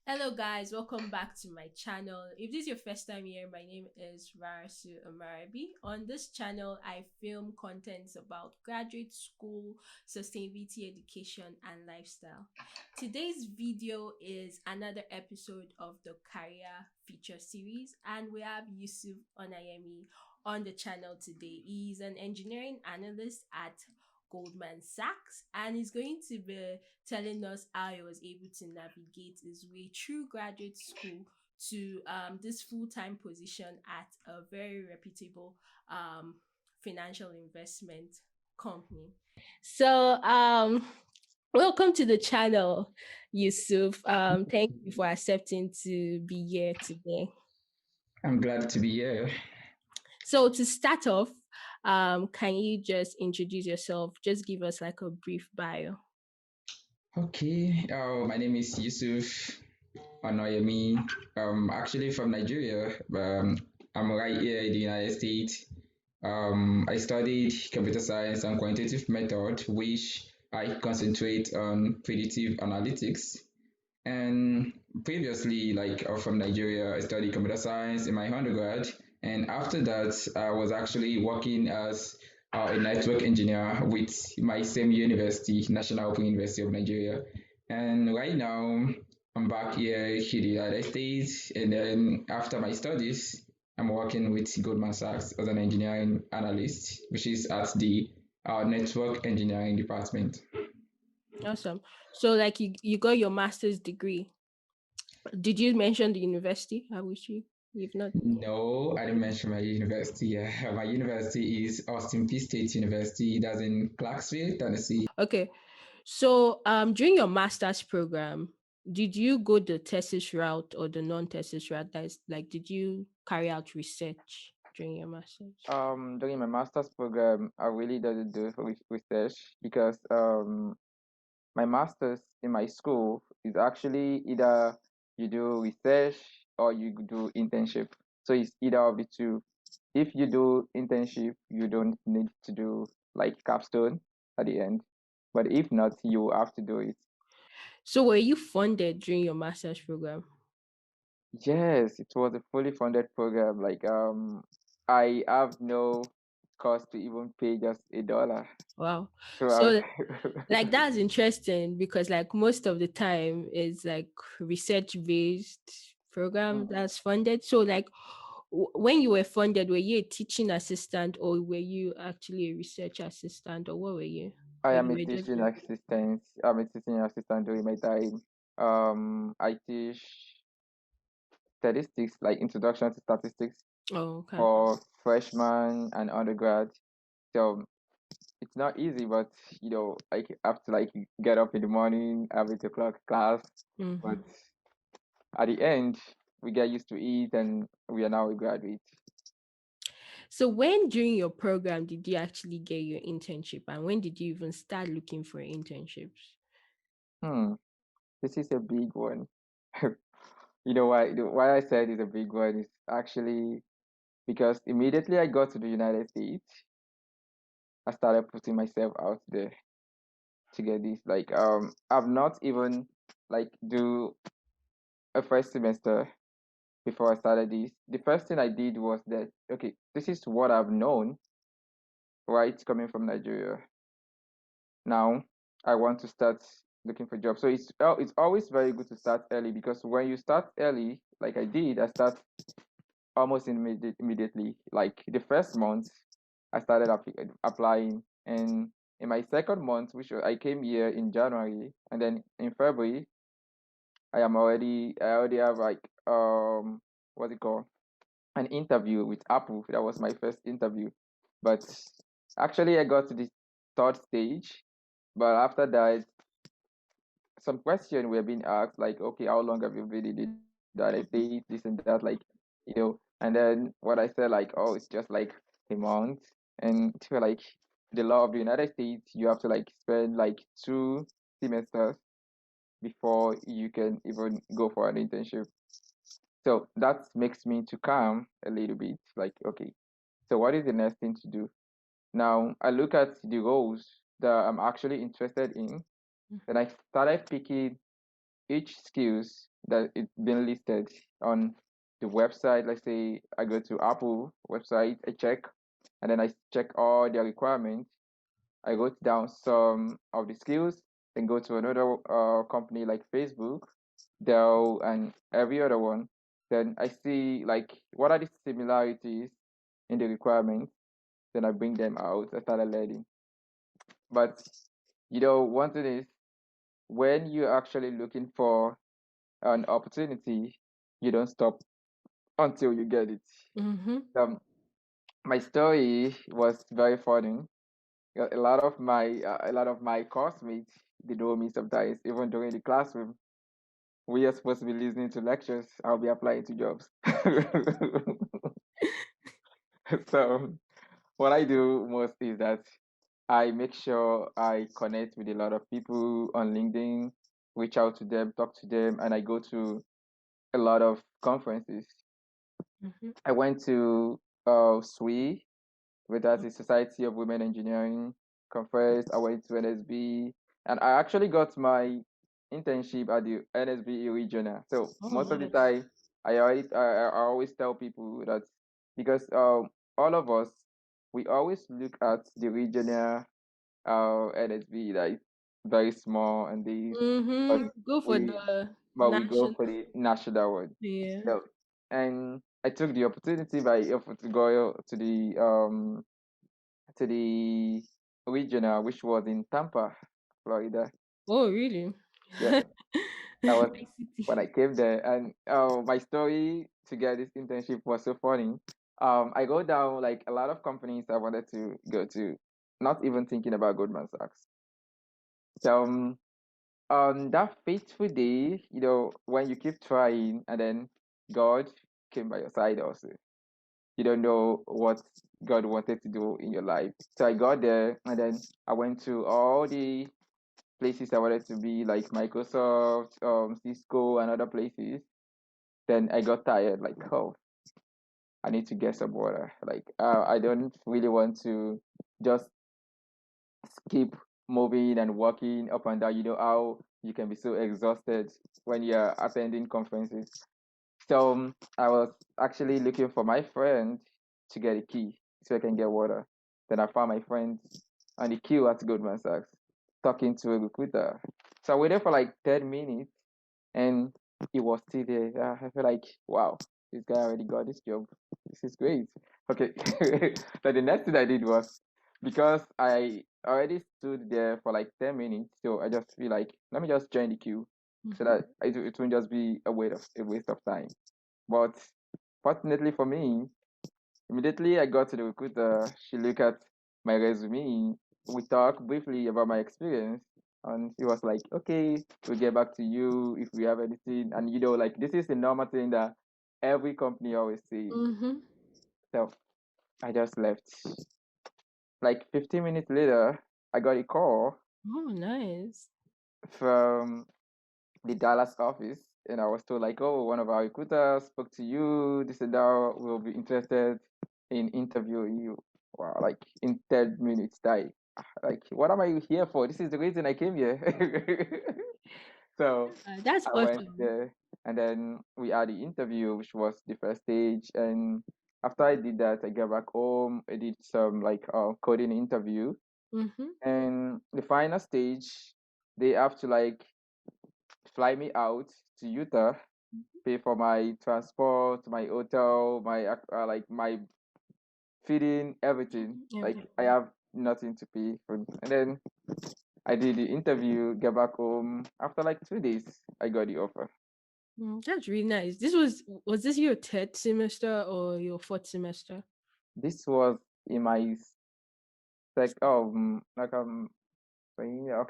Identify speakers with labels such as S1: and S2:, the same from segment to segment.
S1: Hello guys, welcome back to my channel. If this is your first time here, my name is Rarasu Amarabi. On this channel, I film contents about graduate school, sustainability education, and lifestyle. Today's video is another episode of the career feature series, and we have Yusuf Onayemi on the channel today. He's an engineering analyst at Goldman Sachs, and he's going to be telling us how he was able to navigate his way through graduate school to this full-time position at a very reputable financial investment company. So welcome to the channel, Yusuf. Thank you for accepting to be here today.
S2: I'm glad to be here.
S1: So to start off, can you just introduce yourself? Just give us like a brief bio.
S2: Okay, my name is Yusuf Onayemi. Actually from Nigeria. I'm right here in the United States. I studied computer science and quantitative method, which I concentrate on predictive analytics. And previously, from Nigeria, I studied computer science in my undergrad. And after that, I was actually working as a network engineer with my same university, National Open University of Nigeria. And right now, I'm back here in the United States. And then after my studies, I'm working with Goldman Sachs as an engineering analyst, which is at the network engineering department.
S1: Awesome. So like you got your master's degree. Did you mention the university? I wish you've not.
S2: No, I didn't mention my university. Yeah. My university is Austin Peay State University. That's in Clarksville, Tennessee.
S1: Okay. So during your master's program, did you go the thesis route or the non-thesis route? That is like did you carry out research during your master's?
S3: During my master's program, I really didn't do research because my master's in my school is actually either you do research or you do internship. So it's either of the two. If you do internship, you don't need to do like capstone at the end. But if not, you have to do it.
S1: So were you funded during your master's program?
S3: Yes, it was a fully funded program. I have no cost to even pay just $1
S1: Wow.
S3: throughout.
S1: So like that's interesting because like most of the time it's like research based program
S3: Mm.
S1: that's funded. So like when you were funded, were you a teaching assistant or were you actually a research assistant or what were you?
S3: I
S1: Or
S3: am
S1: you
S3: a
S1: were just
S3: teaching assistant. I'm a teaching assistant during my time. I teach statistics, like introduction to statistics
S1: oh okay.
S3: for freshmen and undergrad. So it's not easy, but like have to like get up in the morning, have 8 o'clock class. But
S1: Mhm.
S3: at the end, we get used to it, and we are now a graduate.
S1: So when during your program did you actually get your internship and when did you even start looking for internships?
S3: Hmm, this is a big one. You know why I said it's a big one is actually because immediately I got to the United States, I started putting myself out there to get this. I've not even like do a first semester before I started this. The first thing I did was that okay, this is what I've known, right, coming from Nigeria. Now I want to start looking for jobs. So it's always very good to start early because when you start early, like I did, I start almost immediately. Like the first month, I started applying, and in my second month, I came here in January, and then in February, I already have like what's it called, an interview with Apple. That was my first interview, but actually I got to the third stage, but after that, some question were being asked like, okay, how long have you been in the United States, this and that, and then what I said like, oh, it's just like a month, and to like the law of the United States, you have to like spend like 2 semesters before you can even go for an internship. So that makes me to calm a little bit, like, okay, so what is the next thing to do? Now I look at the roles. that I'm actually interested in. Then I started picking each skills that it's been listed on the website. Let's say I go to Apple website, I check, and then I check all their requirements. I wrote down some of the skills, then go to another company like Facebook, Dell, and every other one. Then I see like what are the similarities in the requirements. Then I bring them out. I started learning. But one thing is when you're actually looking for an opportunity, you don't stop until you get it.
S1: Mm-hmm.
S3: Um, my story was very funny. A lot of my classmates, they know me sometimes, even during the classroom. We are supposed to be listening to lectures. I'll be applying to jobs. So what I do most is that I make sure I connect with a lot of people on LinkedIn, reach out to them, talk to them, and I go to a lot of conferences.
S1: Mm-hmm.
S3: I went to SWE, with that's the Society of Women Engineering conference. I went to NSB, and I actually got my internship at the NSB regional. So
S1: Oh,
S3: most of the
S1: nice.
S3: time, I always tell people that because all of us we always look at the regional NSB that is very small and these, but
S1: Mm-hmm. Go for
S3: we
S1: the
S3: we go
S1: national.
S3: for the national one.
S1: Yeah.
S3: So, and I took the opportunity to go to the regional, which was in Tampa, Florida.
S1: Oh, really?
S3: Yeah, that was
S1: Big city.
S3: when I came there. And my story to get this internship was so funny. I go down like a lot of companies I wanted to go to, not even thinking about Goldman Sachs. So on that fateful day, when you keep trying and then God came by your side also. You don't know what God wanted to do in your life. So I got there and then I went to all the places I wanted to be, like Microsoft, Cisco, and other places. Then I got tired, like, oh, I need to get some water. Like, I don't really want to just keep moving and walking up and down. You know how you can be so exhausted when you're attending conferences. So I was actually looking for my friend to get a key so I can get water. Then I found my friend on the queue at Goldman Sachs talking to a recruiter. So I waited for like 10 minutes and he was still there. I feel like, wow, this guy already got this job. This is great. Okay. So the next thing I did was because I already stood there for like 10 minutes, so I just feel like, let me just join the queue so
S1: Mm-hmm.
S3: that it won't just be a waste of time. But fortunately for me, immediately I got to the recruiter, she looked at my resume. We talked briefly about my experience, and he was like, "Okay, we'll get back to you if we have anything." And like this is the normal thing that every company always say.
S1: Mm-hmm.
S3: So I just left. Like 15 minutes later, I got a call
S1: Oh, nice.
S3: from the Dallas office, and I was told like, oh, one of our recruiters spoke to you. They said that we'll be interested in interviewing you. Wow, like in 10 minutes, die. Like, what am I here for? This is the reason I came here. So
S1: That's
S3: I went
S1: awesome.
S3: there, and then we had the interview, which was the first stage. And after I did that, I got back home. I did some like coding interview,
S1: Mm-hmm.
S3: and the final stage, they have to like fly me out to Utah, pay for my transport, my hotel, my like my feeding, everything. Like I
S1: Everything.
S3: have nothing to pay for, and then I did the interview, get back home. After like 2 days, I got the offer.
S1: That's really nice. Was this your third semester or your fourth semester?
S3: This was in my like okay,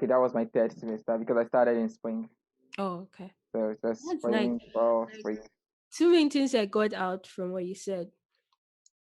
S3: that was my third semester because I started in spring.
S1: Oh, okay.
S3: So it was
S1: That's nice.
S3: spring, fall,
S1: Like
S3: spring.
S1: two main things I got out from what you said.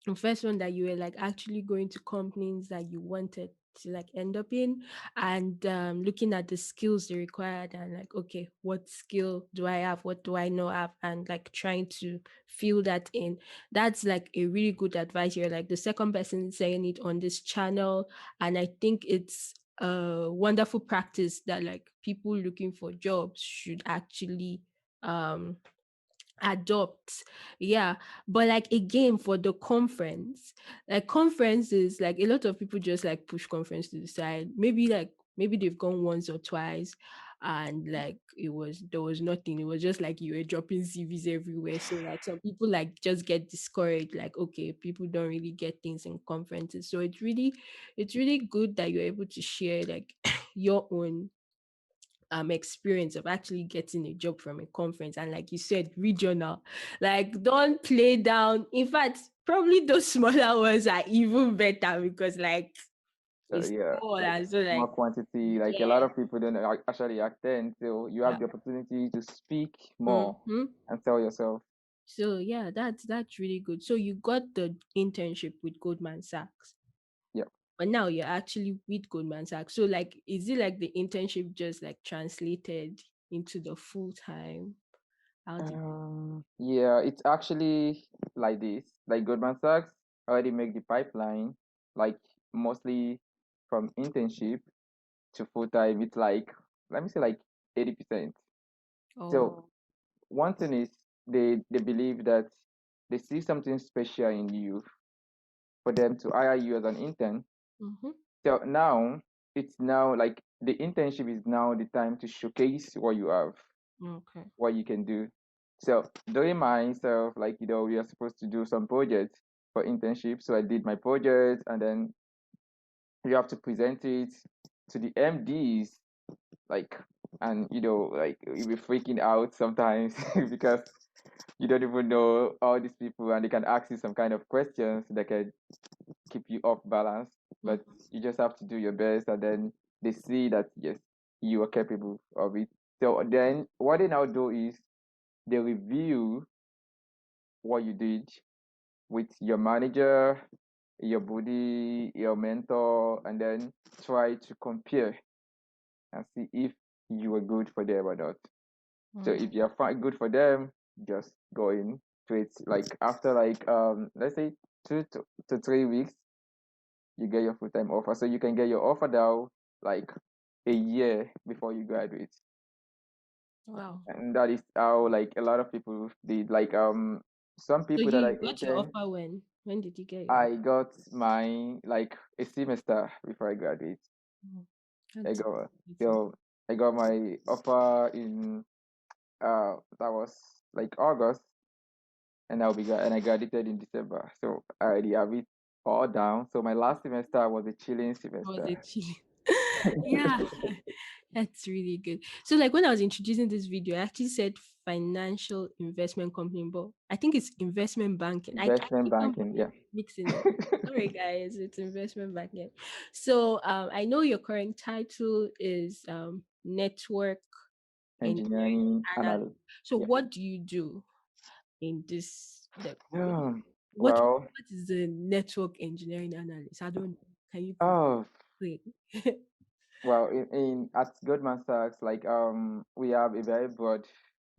S1: The first one, that you were like actually going to companies that you wanted to like end up in, and looking at the skills they required, and like, okay, what skill do I have, what do I know have, and like trying to fill that in. That's like a really good advice. You're like the second person saying it on this channel, and I think it's a wonderful practice that like people looking for jobs should actually um adopt. Yeah, but like again, for the conference, like conferences, like a lot of people just like push conference to the side. Maybe they've gone once or twice, and like there was nothing. It was just like you were dropping CVs everywhere. So like some people like just get discouraged, like okay, people don't really get things in conferences. So it's really good that you're able to share like your own experience of actually getting a job from a conference, and like you said, regional. Like don't play down. In fact, probably those smaller ones are even better because like
S3: So
S1: it's
S3: yeah,
S1: small,
S3: like
S1: and so
S3: more
S1: like
S3: quantity. Like a lot
S1: yeah.
S3: of people don't actually attend, so you
S1: Yeah.
S3: have the opportunity to speak more
S1: Hmm.
S3: and sell yourself.
S1: So yeah, that's really good. So you got the internship with Goldman Sachs,
S3: Yeah.
S1: but now you're actually with Goldman Sachs. So like, is it like the internship just like translated into the full time? How did it?
S3: Yeah, it's actually like this. Like Goldman Sachs already make the pipeline, like mostly from internship to full time. It's like, let me say like 80%. So
S1: Oh.
S3: one thing is they believe that they see something special in you for them to hire you as an intern.
S1: Mm-hmm.
S3: So now it's now like the internship is now the time to showcase what you have,
S1: Okay.
S3: what you can do. So during myself, like we are supposed to do some projects for internship. So I did my project, and then you have to present it to the MDs, like, and like you'll be freaking out sometimes because you don't even know all these people, and they can ask you some kind of questions that can keep you off balance. But
S1: Mm-hmm.
S3: you just have to do your best, and then they see that yes, you are capable of it. So then what they now do is they review what you did with your manager, your buddy, your mentor, and then try to compare and see if you were good for them or not. So if you're good for them, just go in to it. Like after like let's say 2 to 3 weeks, you get your full time offer. So you can get your offer now like a year before you graduate.
S1: Wow.
S3: And that is how like a lot of people did. Like some
S1: So
S3: people that
S1: you
S3: I
S1: got your
S3: intern,
S1: offer when? When did you get your offer?
S3: I got my like a semester before I graduate.
S1: Mm.
S3: I
S1: That's
S3: got
S1: exciting.
S3: so I got my offer in that was like August, and I graduated in December. So I already have it all down. So my last semester was a chilling
S1: Was
S3: semester.
S1: it chilling? Yeah, that's really good. So, like when I was introducing this video, I actually said financial investment company, but I think it's investment banking. I
S3: Investment
S1: keep on
S3: banking, yeah.
S1: mixing it. Sorry, guys, it's investment banking. So, I know your current title is network engineering
S3: Engineering
S1: analyst.
S3: analyst.
S1: So,
S3: Yeah.
S1: what do you do in this?
S3: Yeah.
S1: What
S3: Well,
S1: what is the network engineering analyst? I don't. Can you please
S3: oh,
S1: explain?
S3: well, in at Goldman Sachs, like we have a very broad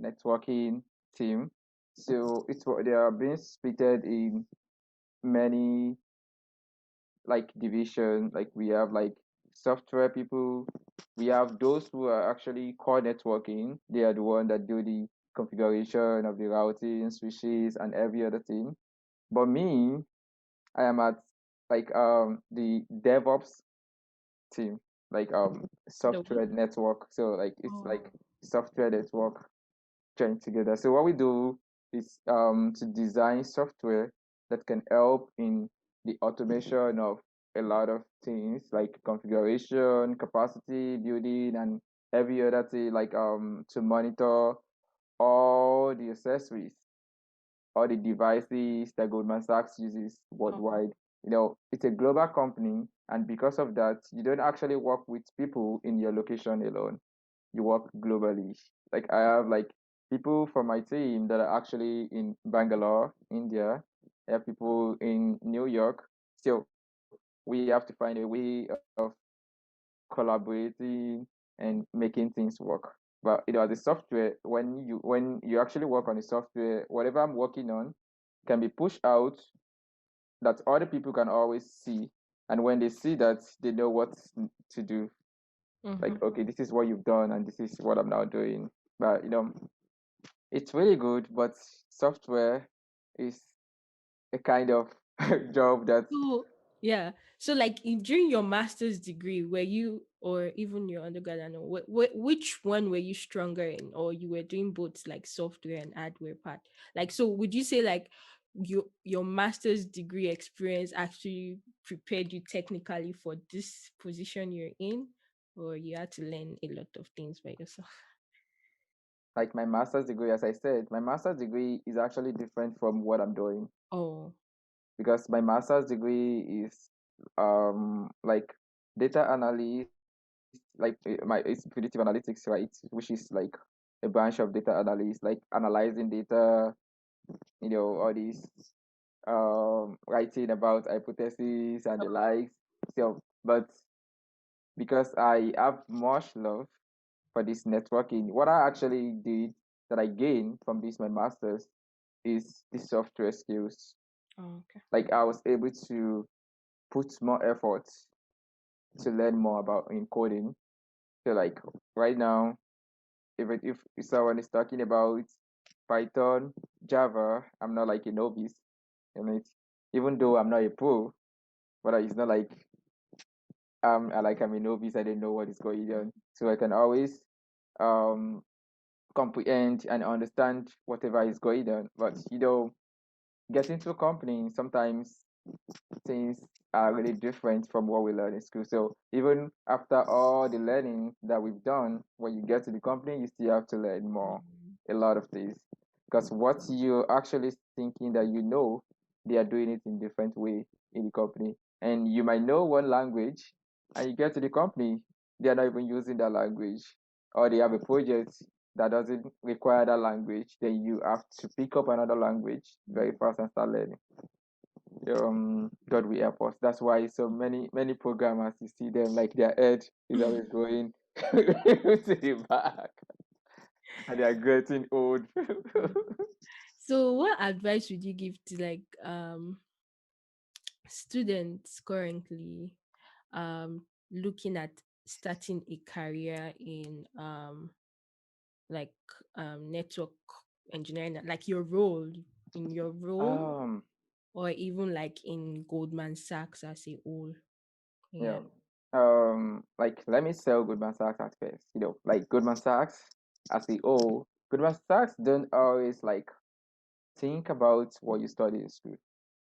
S3: networking team. So they are being splitted in many like division. Like we have like software people, we have those who are actually core networking. They are the one that do the configuration of the routing, switches, and every other thing. But me, I am at like the DevOps team, like
S1: The what?
S3: software network. So like it's like
S1: Oh.
S3: software network joined together. So what we do is to design software that can help in the automation of a lot of things like configuration, capacity building, and every other thing, like to monitor all the accessories, all the devices that Goldman Sachs uses
S1: Oh.
S3: worldwide. It's a global company, and because of that, you don't actually work with people in your location alone. You work globally. Like I have like people from my team that are actually in Bangalore, India. I have people in New York. So we have to find a way of collaborating and making things work. But as a software, when you actually work on a software, whatever I'm working on can be pushed out that other people can always see. And when they see that, they know what to do.
S1: Mm-hmm.
S3: Like, okay, this is what you've done, and this is what I'm now doing. But it's really good. But software is a kind of job that
S1: So yeah. So like during your master's degree, were you or even your undergrad, I don't know, which one were you stronger in, or you were doing both like software and hardware part? Like, so would you say like your master's degree experience actually prepared you technically for this position you're in, or you had to learn a lot of things by yourself?
S3: like my master's degree, as I said, my master's degree is actually different from what I'm doing
S1: Oh.
S3: because my master's degree is like data analyst, like it's predictive analytics, right? Which is like a branch of data analyst, like analyzing data, all these writing about hypotheses and the likes. So, but because I have much love for this networking, what I actually did that I gained from this my masters is the software skills.
S1: Oh, okay.
S3: Like I was able to put more effort to learn more about in coding. So like right now, if someone is talking about Python, Java, I'm not like a novice in it. Even though I'm not a pro, but it's not like I'm a novice. I don't know what is going on, so I can always um comprehend and understand whatever is going on. But getting to a company sometimes things are really different from what we learn in school. So even after all the learning that we've done, when you get to the company, you still have to learn more,
S1: Mhm.
S3: a lot of things. Because what you're actually thinking that they are doing it in different way in the company. And you might know one language, and you get to the company, they are not even using that language. Or they have a project that doesn't require that language, then you have to pick up another language very fast and start learning. God will help us. That's why so many programmers, you see them like their head is always going to the back, and they are getting old.
S1: So what advice would you give to like students currently looking at starting a career in like network engineering, like your role in your role,
S3: um,
S1: or even like in Goldman Sachs as a whole?
S3: yeah.
S1: Yeah.
S3: Like let me sell Goldman Sachs at first. Like Goldman Sachs as a whole, Goldman Sachs don't always like think about what you study in school.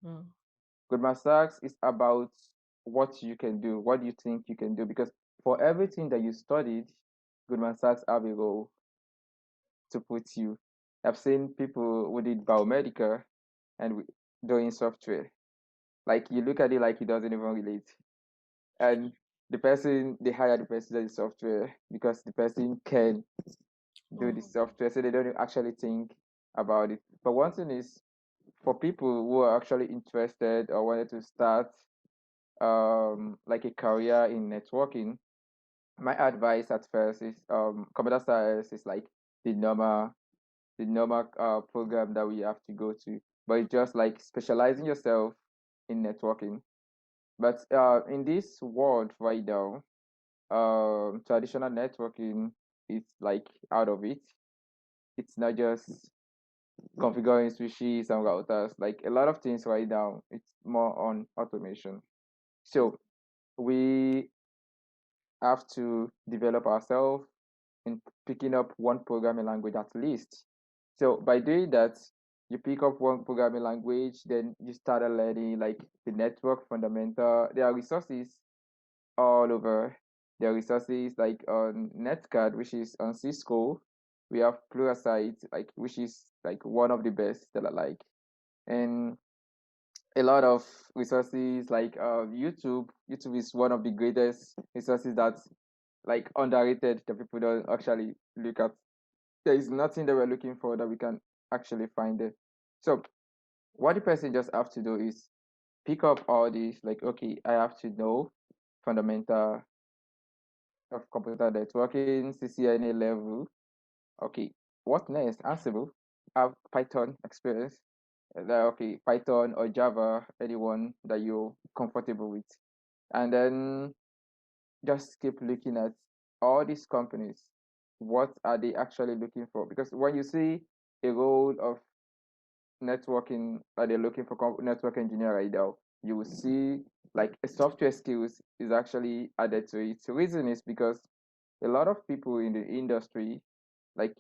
S1: Mm.
S3: Goldman Sachs is about what you can do, what you think you can do, because for everything that you studied, Goldman Sachs have a role to put you. I've seen people who did biomedical and doing software. Like you look at it like it doesn't even relate. And they hire the person that is software because the person can do the
S1: Oh.
S3: software, so they don't actually think about it. But one thing is for people who are actually interested or wanted to start like a career in networking, my advice at first is computer science is like the normal program that we have to go to. But it's just like specializing yourself in networking. But in this world right now, traditional networking is like out of it. It's not just configuring switches and routers. Like a lot of things right now, it's more on automation. So we have to develop ourselves in picking up one programming language at least. So by doing that, you pick up one programming language, then you started learning like the network fundamental. There are resources all over. There are resources like on Netcard, which is on Cisco. We have Pluralsight, like which is like one of the best that I like, and a lot of resources like YouTube. YouTube is one of the greatest resources that's like underrated that people don't actually look at. There is nothing that we're looking for that we can actually find there. So what the person just have to do is pick up all these, like, okay, I have to know fundamental of computer networking, CCNA level. Okay, what next? Ansible. Have Python experience. Okay, Python or Java, anyone that you're comfortable with. and then just keep looking at all these companies. What are they actually looking for? Because when you see a role of networking, they're looking for network engineer right now, you will see like a software skills is actually added to it. The reason is because a lot of people in the industry, like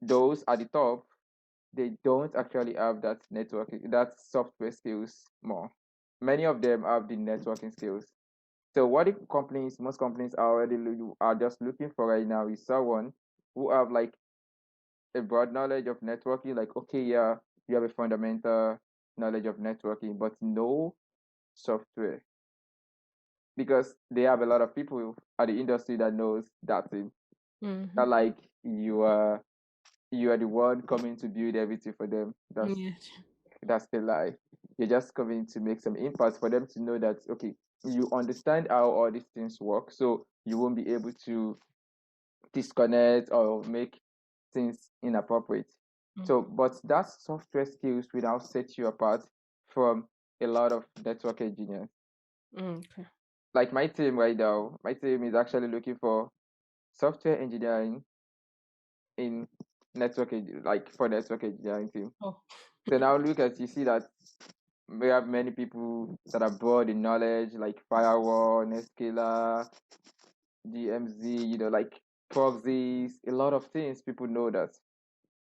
S3: those at the top, they don't actually have that networking, that software skills more. Many of them have the networking skills. So what the companies, most companies are are just looking for right now is someone who have like a broad knowledge of networking. Like, okay, yeah, you have a fundamental knowledge of networking, but no software, because they have a lot of people at the industry that knows that thing.
S1: Mm-hmm.
S3: Not like you are the one coming to build everything for them.
S1: Yes.
S3: That's the lie. You're just coming to make some impact for them to know that okay, you understand how all these things work, so you won't be able to disconnect or make things inappropriate. So,
S1: Mm-hmm.
S3: but that software skills will now set you apart from a lot of network engineers.
S1: Okay.
S3: Like my team right now, my team is actually looking for software engineering in like for network engineering team.
S1: Oh.
S3: So now look at you see that we have many people that are broad in knowledge, like firewall, Netscaler, DMZ, like proxies, a lot of things. People know that.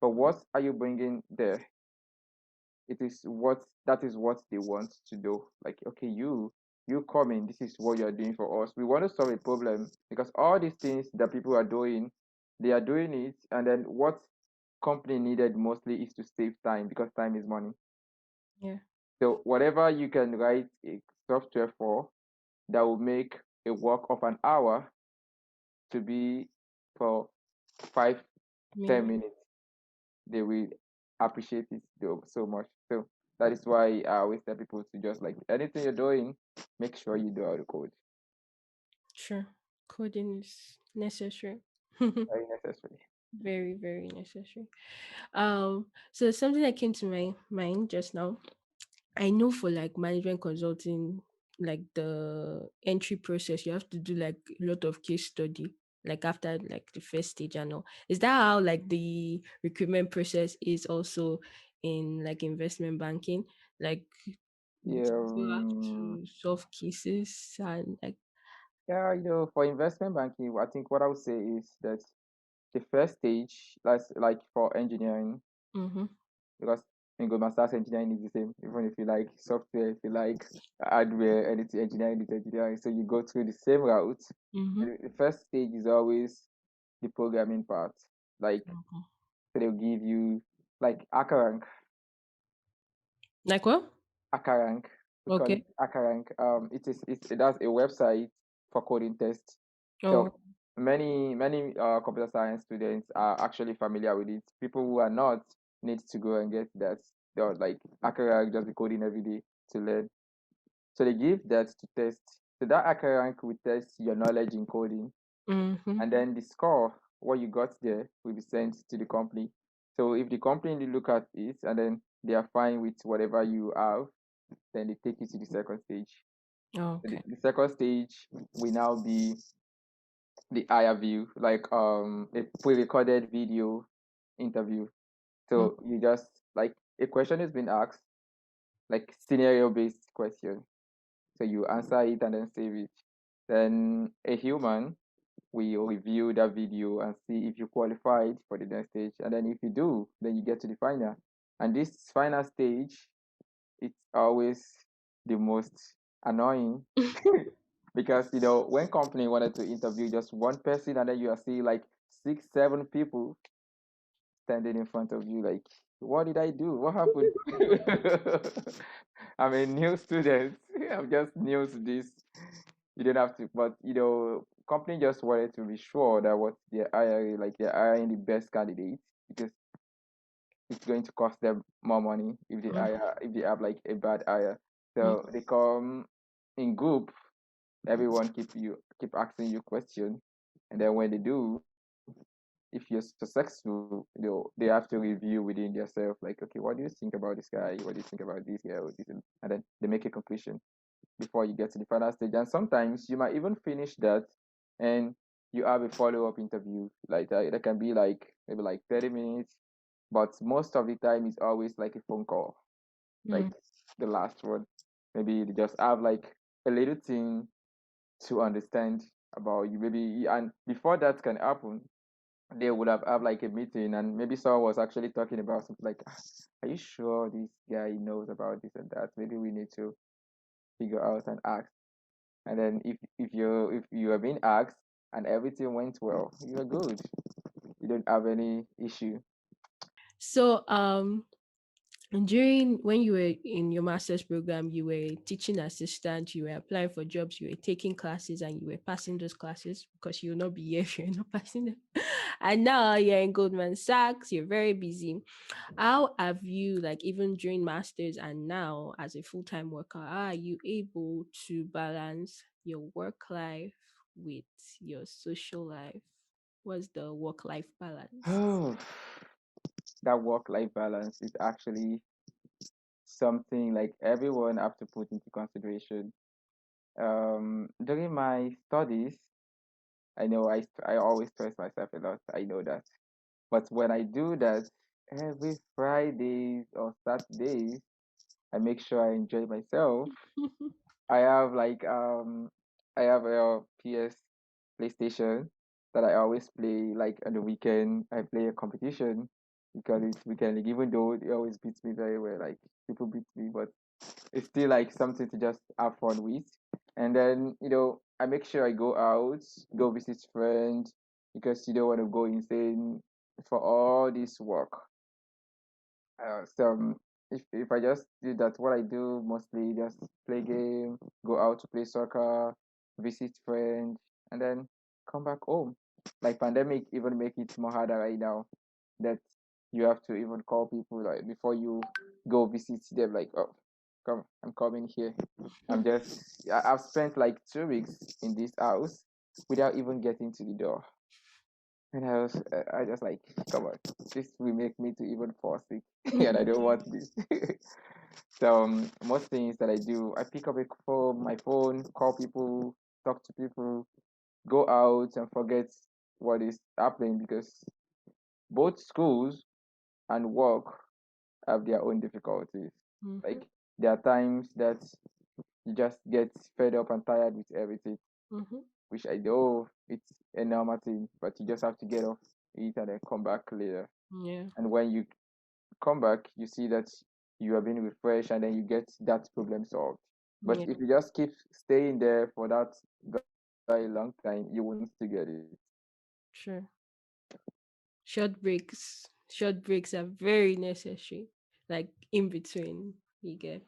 S3: But what are you bringing there? It is what that is what they want to do. Like, okay, you come in. This is what you are doing for us. We want to solve a problem because all these things that people are doing, they are doing it, and then what company needed mostly is to save time because time is money.
S1: Yeah.
S3: So whatever you can write a software for that will make a work of an hour to be for five, ten
S1: Minute.
S3: minutes, they will appreciate it so much. So that is why I always tell people to just like anything you're doing, make sure you do how to code.
S1: Sure. Coding is necessary.
S3: Very necessary.
S1: Very, very necessary. So something that came to my mind just now. I know for like management consulting, like the entry process, you have to do like a lot of case study, like after like the first stage and all. Is that how like the recruitment process is also in like investment banking? Like, do
S3: Yeah,
S1: you have to solve cases and like,
S3: yeah, for investment banking, I think what I would say is that the first stage, that's like for engineering,
S1: mm-hmm,
S3: because in Goldman Sachs, engineering is the same. Even if you like software, if you like hardware, anything, engineering is engineering. So you go through the same route.
S1: mm-hmm,
S3: And the first stage is always the programming part. Like,
S1: mm-hmm.
S3: so they'll give you like Akarank,
S1: Like what?
S3: Akarank. We call it
S1: Okay.
S3: Akarank. That's a website for coding tests.
S1: Oh,
S3: So many computer science students are actually familiar with it. People who are not need to go and get that. They're like Akarank, just be coding every day to learn. So they give that to test. So that Akarank will test your knowledge in coding,
S1: mm-hmm.
S3: and then the score, what you got there, will be sent to the company. So if the company look at it and then they are fine with whatever you have, then they take you to the second stage. So
S1: Okay.
S3: the second stage will now be the higher view, like a pre-recorded video interview.
S1: Mm.
S3: So you just like a question is being asked, like scenario-based question. So you answer it and then save it. Then a human will review that video and see if you qualified for the next stage. And then if you do, then you get to the final. And this final stage, it's always the most annoying because when company wanted to interview just one person and then you are seeing like 6 7 people standing in front of you like what did I do, what happened? I'm a new student. I'm just new to this. You don't have to, but company just wanted to be sure that what they're hiring, like they're hiring the best candidate, because it's going to cost them more money if they
S1: Mm.
S3: hire, if they have like a bad hire.
S1: Mm.
S3: So they come in group. Everyone keep asking you questions, and then when they do, if you're successful, they have to review within themselves. Like, okay, what do you think about this guy? What do you think about this guy? And then they make a conclusion. before you get to the final stage. And sometimes you might even finish that and you have a follow-up interview. Like that can be like maybe like 30 minutes, but most of the time it's always like a phone call, like
S1: Mm.
S3: the last one. Maybe they just have like a little thing to understand about you. Maybe and before that can happen, they would have like a meeting and maybe someone was actually talking about something like, "Ah, are you sure this guy knows about this and that? Maybe we need to figure out and ask." And then if you are being asked and everything went well, you're good. You don't have any issue.
S1: So, during when you were in your master's program, you were a teaching assistant, you were applying for jobs, you were taking classes, and you were passing those classes because you will not be here if you're not passing them. And now you're in Goldman Sachs, you're very busy. How have you, like, even during masters and now as a full-time worker, how are you able to balance your work life with your social life? What's the work-life balance?
S3: Oh, that work-life balance is actually something like everyone have to put into consideration. During my studies, I know I always stress myself a lot. I know that. But when I do that every Fridays or Saturdays, I make sure I enjoy myself. I have like I have a PS PlayStation that I always play like on the weekend. I play a competition because it's weekend league, even though it always beats me very well. Like people beat me, but it's still like something to just have fun with. And then, I make sure I go out, go visit friends because you don't want to go insane for all this work. So if I just do that, what I do mostly just play game, go out to play soccer, visit friends, and then come back home. Like pandemic even make it more harder right now that you have to even call people like before you go visit them. Like, oh, come, I'm coming here. I've spent like 2 weeks in this house without even getting to the door. And I just like, come on, this will make me to even fall sick, and I don't want this. So most things that I do, I pick up my phone, call people, talk to people, go out and forget what is happening because both schools and work have their own difficulties.
S1: Mhm,
S3: Like there are times that you just get fed up and tired with everything,
S1: mhm.
S3: which I know it's a normal thing, but you just have to get off it and then come back later.
S1: Yeah,
S3: And when you come back, you see that you have been refreshed and then you get that problem solved. But
S1: yeah,
S3: if you just keep staying there for that very long time, you won't still get it.
S1: sure. Short breaks are very necessary. Like in between, you get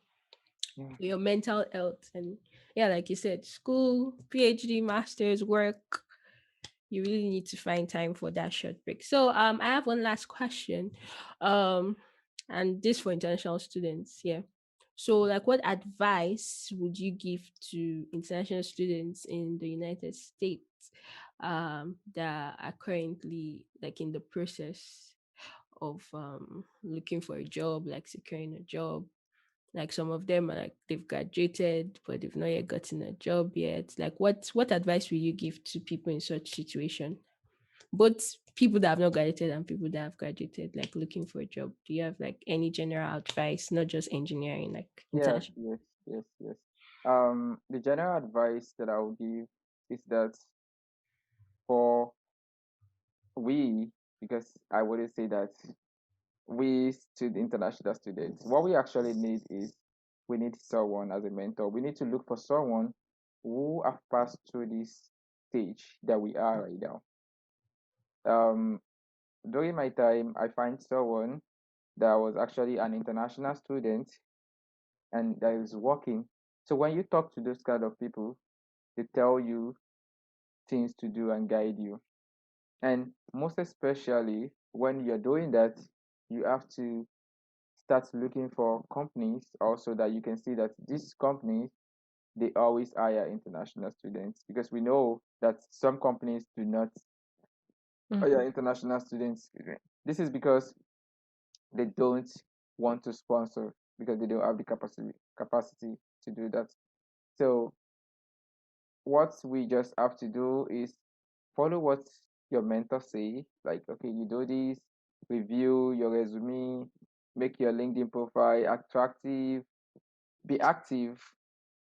S3: Yeah.
S1: for your mental health and yeah, like you said, school, PhD, masters, work. You really need to find time for that short break. So I have one last question. Um and this for international students, yeah. So like what advice would you give to international students in the United States that are currently like in the process of looking for a job, like securing a job? Like some of them are like they've graduated but they've not yet gotten a job yet. Like what advice will you give to people in such situation? Both people that have not graduated and people that have graduated, like looking for a job. Do you have like any general advice, not just engineering, like
S3: Yeah,
S1: international?
S3: yes, yes, yes. The general advice that I would give is that for we, because I wouldn't say that we international students, what we actually need is we need someone as a mentor. We need to look for someone who have passed through this stage that we are right now. Um, During my time, I find someone that was actually an international student and that is working. So when you talk to those kind of people, they tell you things to do and guide you. And most especially when you're doing that, you have to start looking for companies also that you can see that these companies they always hire international students because we know that some companies do not hire
S1: Mhm.
S3: international students. This is because they don't want to sponsor because they don't have the capacity to do that. So what we just have to do is follow what your mentor say. Like, okay, you do this, review your resume, make your LinkedIn profile attractive, be active,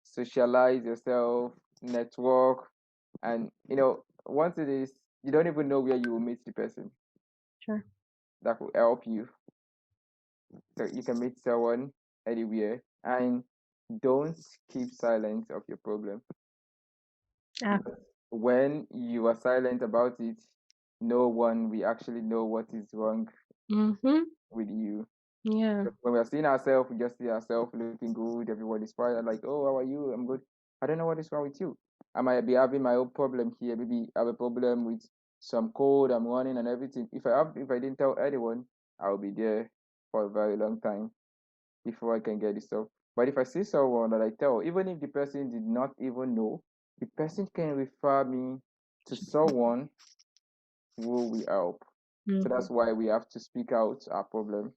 S3: socialize yourself, network, and once it is, you don't even know where you will meet the person
S1: Sure.
S3: that will help you. So you can meet someone anywhere, and don't keep silent of your problem.
S1: Ah.
S3: When you are silent about it, no one will actually know what is wrong
S1: Mm-hmm.
S3: with you.
S1: Yeah.
S3: When we are seeing ourselves, we just see ourselves looking good, everybody's fine. I'm like, oh, how are you? I'm good. I don't know what is wrong with you. I might be having my own problem here. Maybe I have a problem with some code I'm running and everything. If I didn't tell anyone, I'll be there for a very long time before I can get this stuff. But if I see someone that I tell, even if the person did not even know, the person can refer me to someone who will help. So
S1: Mm-hmm.
S3: that's why we have to speak out our problem.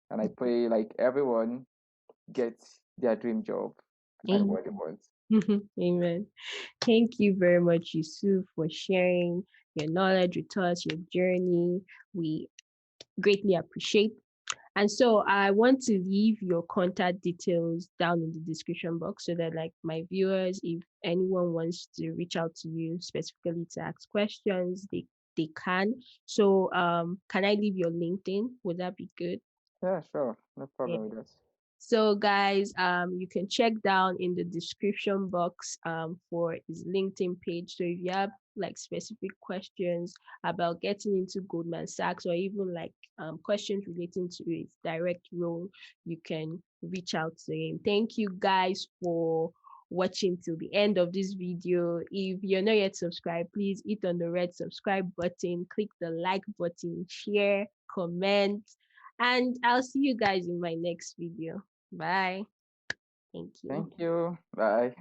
S3: And I pray like everyone gets their dream job and
S1: Amen.
S3: what they want.
S1: Amen. Thank you very much, Yusuf, for sharing your knowledge with us, your journey. We greatly appreciate. And so I want to leave your contact details down in the description box so that like my viewers, if anyone wants to reach out to you specifically to ask questions, they can. So can I leave your LinkedIn? Would that be good?
S3: Yeah, sure. No
S1: Yeah.
S3: problem with that.
S1: So guys, you can check down in the description box for his LinkedIn page. So if you have like specific questions about getting into Goldman Sachs or even like questions relating to his direct role, you can reach out to him. Thank you guys for watching till the end of this video. If you're not yet subscribed, please hit on the red subscribe button, click the like button, share, comment, and I'll see you guys in my next video. Bye. Thank you.
S3: Thank you. Bye.